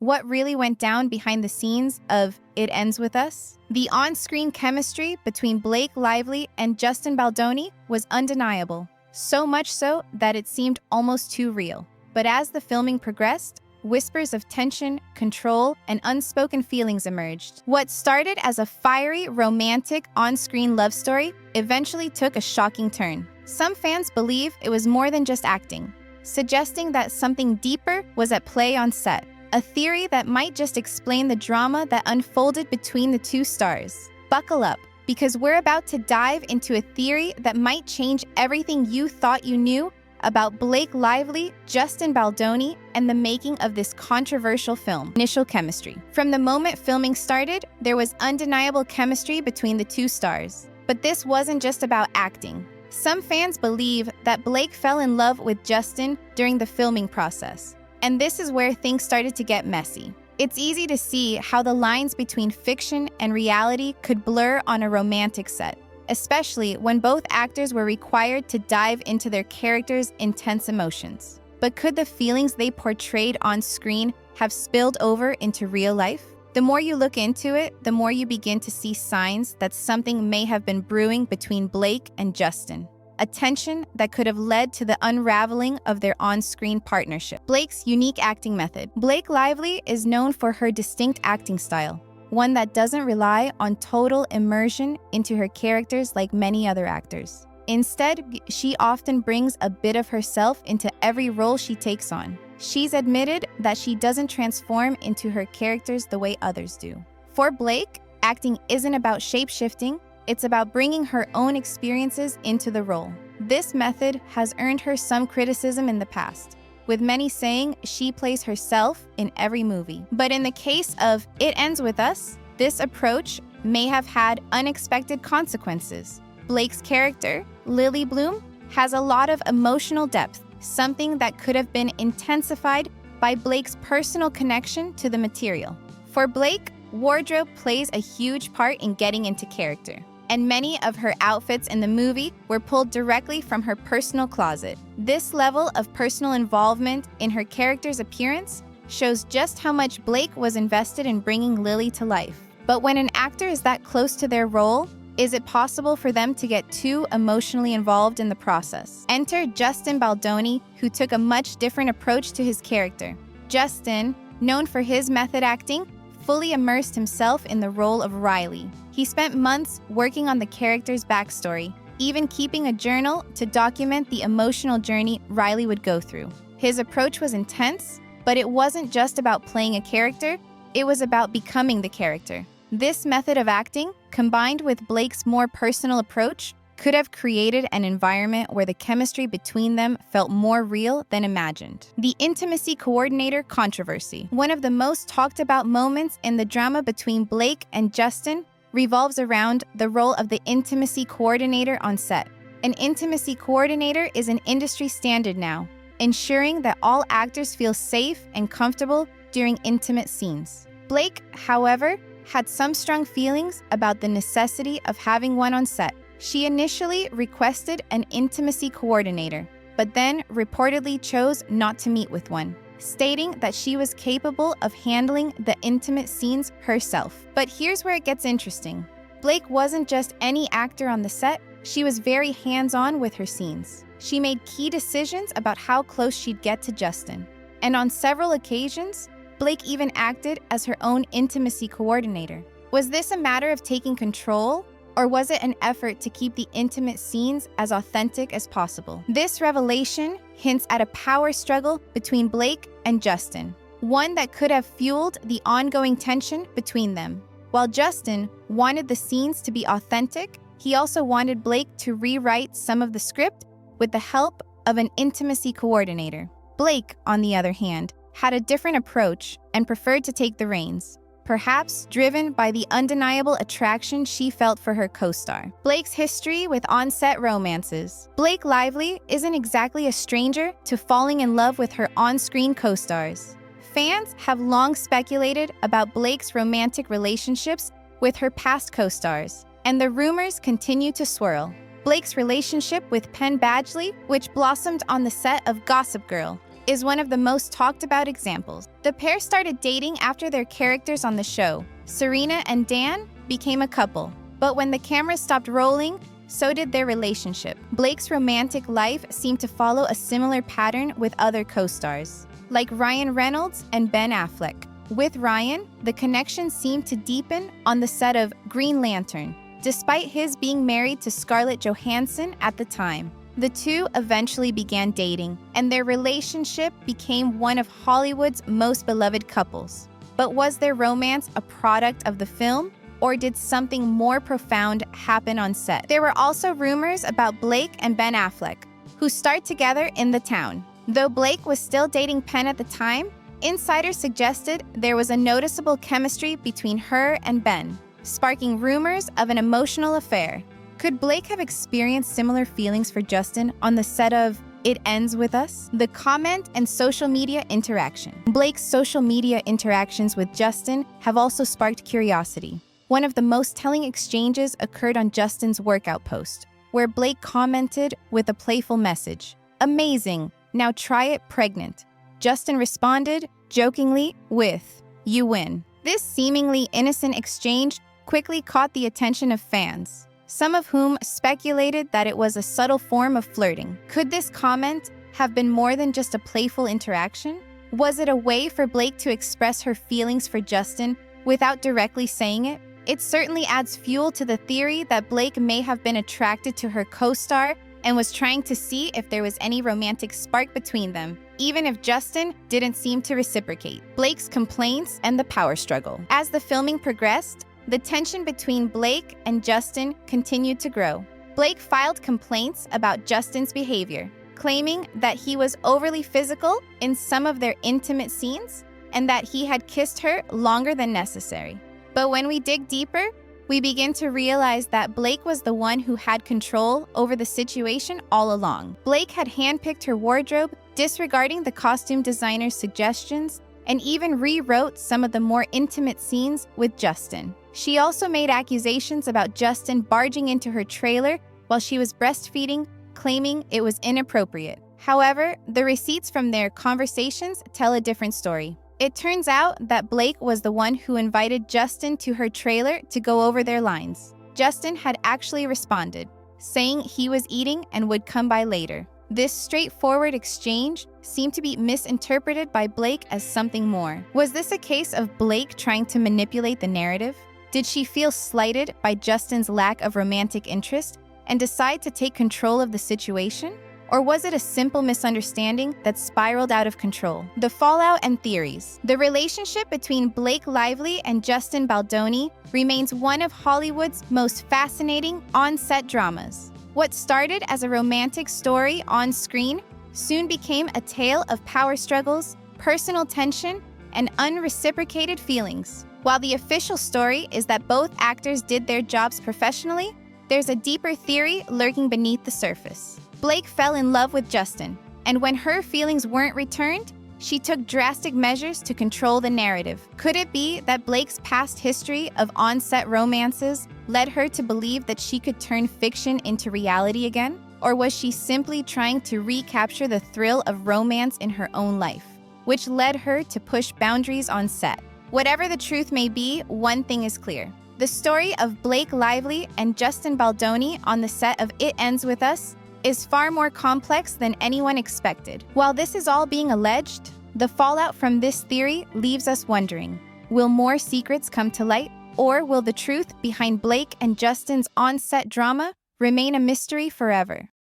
What really went down behind the scenes of It Ends With Us? The on-screen chemistry between Blake Lively and Justin Baldoni was undeniable, so much so that it seemed almost too real. But as the filming progressed, whispers of tension, control, and unspoken feelings emerged. What started as a fiery, romantic, on-screen love story eventually took a shocking turn. Some fans believe it was more than just acting, suggesting that something deeper was at play on set, a theory that might just explain the drama that unfolded between the two stars. Buckle up, because we're about to dive into a theory that might change everything you thought you knew about Blake Lively, Justin Baldoni, and the making of this controversial film. Initial chemistry. From the moment filming started, there was undeniable chemistry between the two stars. But this wasn't just about acting. Some fans believe that Blake fell in love with Justin during the filming process. And this is where things started to get messy. It's easy to see how the lines between fiction and reality could blur on a romantic set, especially when both actors were required to dive into their characters' intense emotions. But could the feelings they portrayed on screen have spilled over into real life? The more you look into it, the more you begin to see signs that something may have been brewing between Blake and Justin, a tension that could have led to the unraveling of their on-screen partnership. Blake's unique acting method. Blake Lively is known for her distinct acting style, one that doesn't rely on total immersion into her characters like many other actors. Instead, she often brings a bit of herself into every role she takes on. She's admitted that she doesn't transform into her characters the way others do. For Blake, acting isn't about shape-shifting, it's about bringing her own experiences into the role. This method has earned her some criticism in the past, with many saying she plays herself in every movie. But in the case of It Ends With Us, this approach may have had unexpected consequences. Blake's character, Lily Bloom, has a lot of emotional depth, something that could have been intensified by Blake's personal connection to the material. For Blake, wardrobe plays a huge part in getting into character, and many of her outfits in the movie were pulled directly from her personal closet. This level of personal involvement in her character's appearance shows just how much Blake was invested in bringing Lily to life. But when an actor is that close to their role, is it possible for them to get too emotionally involved in the process? Enter Justin Baldoni, who took a much different approach to his character. Justin, known for his method acting, fully immersed himself in the role of Riley. He spent months working on the character's backstory, even keeping a journal to document the emotional journey Riley would go through. His approach was intense, but it wasn't just about playing a character, it was about becoming the character. This method of acting, combined with Blake's more personal approach, could have created an environment where the chemistry between them felt more real than imagined. The intimacy coordinator controversy. One of the most talked about moments in the drama between Blake and Justin revolves around the role of the intimacy coordinator on set. An intimacy coordinator is an industry standard now, ensuring that all actors feel safe and comfortable during intimate scenes. Blake, however, had some strong feelings about the necessity of having one on set. She initially requested an intimacy coordinator, but then reportedly chose not to meet with one, stating that she was capable of handling the intimate scenes herself. But here's where it gets interesting. Blake wasn't just any actor on the set, she was very hands-on with her scenes. She made key decisions about how close she'd get to Justin. And on several occasions, Blake even acted as her own intimacy coordinator. Was this a matter of taking control, or was it an effort to keep the intimate scenes as authentic as possible? This revelation hints at a power struggle between Blake and Justin, one that could have fueled the ongoing tension between them. While Justin wanted the scenes to be authentic, he also wanted Blake to rewrite some of the script with the help of an intimacy coordinator. Blake, on the other hand, had a different approach and preferred to take the reins, perhaps driven by the undeniable attraction she felt for her co-star. Blake's history with on-set romances. Blake Lively isn't exactly a stranger to falling in love with her on-screen co-stars. Fans have long speculated about Blake's romantic relationships with her past co-stars, and the rumors continue to swirl. Blake's relationship with Penn Badgley, which blossomed on the set of Gossip Girl, is one of the most talked about examples. The pair started dating after their characters on the show, Serena and Dan, became a couple. But when the camera stopped rolling, so did their relationship. Blake's romantic life seemed to follow a similar pattern with other co-stars, like Ryan Reynolds and Ben Affleck. With Ryan, the connection seemed to deepen on the set of Green Lantern, despite his being married to Scarlett Johansson at the time. The two eventually began dating, and their relationship became one of Hollywood's most beloved couples. But was their romance a product of the film, or did something more profound happen on set? There were also rumors about Blake and Ben Affleck, who starred together in The Town. Though Blake was still dating Penn at the time, insiders suggested there was a noticeable chemistry between her and Ben, sparking rumors of an emotional affair. Could Blake have experienced similar feelings for Justin on the set of It Ends With Us? The comment and social media interaction. Blake's social media interactions with Justin have also sparked curiosity. One of the most telling exchanges occurred on Justin's workout post, where Blake commented with a playful message, "Amazing, now try it pregnant." Justin responded, jokingly, with, "You win." This seemingly innocent exchange quickly caught the attention of fans, some of whom speculated that it was a subtle form of flirting. Could this comment have been more than just a playful interaction? Was it a way for Blake to express her feelings for Justin without directly saying it? It certainly adds fuel to the theory that Blake may have been attracted to her co-star and was trying to see if there was any romantic spark between them, even if Justin didn't seem to reciprocate. Blake's complaints and the power struggle. As the filming progressed, the tension between Blake and Justin continued to grow. Blake filed complaints about Justin's behavior, claiming that he was overly physical in some of their intimate scenes and that he had kissed her longer than necessary. But when we dig deeper, we begin to realize that Blake was the one who had control over the situation all along. Blake had handpicked her wardrobe, disregarding the costume designer's suggestions, and even rewrote some of the more intimate scenes with Justin. She also made accusations about Justin barging into her trailer while she was breastfeeding, claiming it was inappropriate. However, the receipts from their conversations tell a different story. It turns out that Blake was the one who invited Justin to her trailer to go over their lines. Justin had actually responded, saying he was eating and would come by later. This straightforward exchange seemed to be misinterpreted by Blake as something more. Was this a case of Blake trying to manipulate the narrative? Did she feel slighted by Justin's lack of romantic interest and decide to take control of the situation? Or was it a simple misunderstanding that spiraled out of control? The fallout and theories. The relationship between Blake Lively and Justin Baldoni remains one of Hollywood's most fascinating on-set dramas. What started as a romantic story on screen soon became a tale of power struggles, personal tension, and unreciprocated feelings. While the official story is that both actors did their jobs professionally, there's a deeper theory lurking beneath the surface. Blake fell in love with Justin, and when her feelings weren't returned, she took drastic measures to control the narrative. Could it be that Blake's past history of on-set romances led her to believe that she could turn fiction into reality again? Or was she simply trying to recapture the thrill of romance in her own life, which led her to push boundaries on set? Whatever the truth may be, one thing is clear. The story of Blake Lively and Justin Baldoni on the set of It Ends With Us is far more complex than anyone expected. While this is all being alleged, the fallout from this theory leaves us wondering, will more secrets come to light, or will the truth behind Blake and Justin's on-set drama remain a mystery forever?